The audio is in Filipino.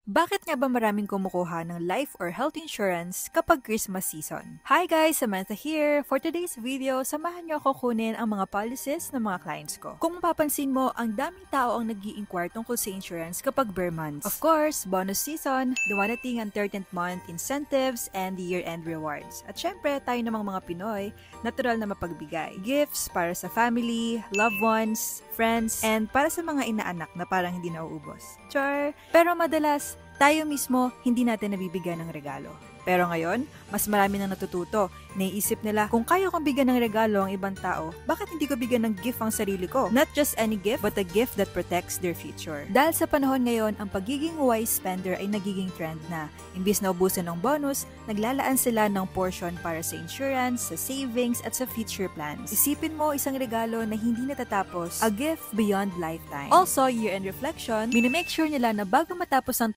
Bakit nga ba maraming kumukuha ng life or health insurance kapag Christmas season? Hi guys! Samantha here! For today's video, samahan niyo ako kunin ang mga policies ng mga clients ko. Kung mapapansin mo, ang daming tao ang nag-i-inquire tungkol sa insurance kapag bare months. Of course, bonus season, dumadating ang 13th month incentives, and the year-end rewards. At syempre, tayo namang mga Pinoy, natural na mapagbigay. Gifts para sa family, loved ones, friends, and para sa mga inaanak na parang hindi nauubos. Char! Pero madalas, tayo mismo hindi natin nabibigyan ng regalo. Pero ngayon, mas marami nang natututo. Naiisip nila, kung kaya kong bigyan ng regalo ang ibang tao, bakit hindi ko bigyan ng gift ang sarili ko? Not just any gift, but a gift that protects their future. Dahil sa panahon ngayon, ang pagiging wise spender ay nagiging trend na. Imbis na ubusin ng bonus, naglalaan sila ng portion para sa insurance, sa savings, at sa future plans. Isipin mo isang regalo na hindi natatapos, a gift beyond lifetime. Also, year-end reflection, minimake sure nila na bago matapos ang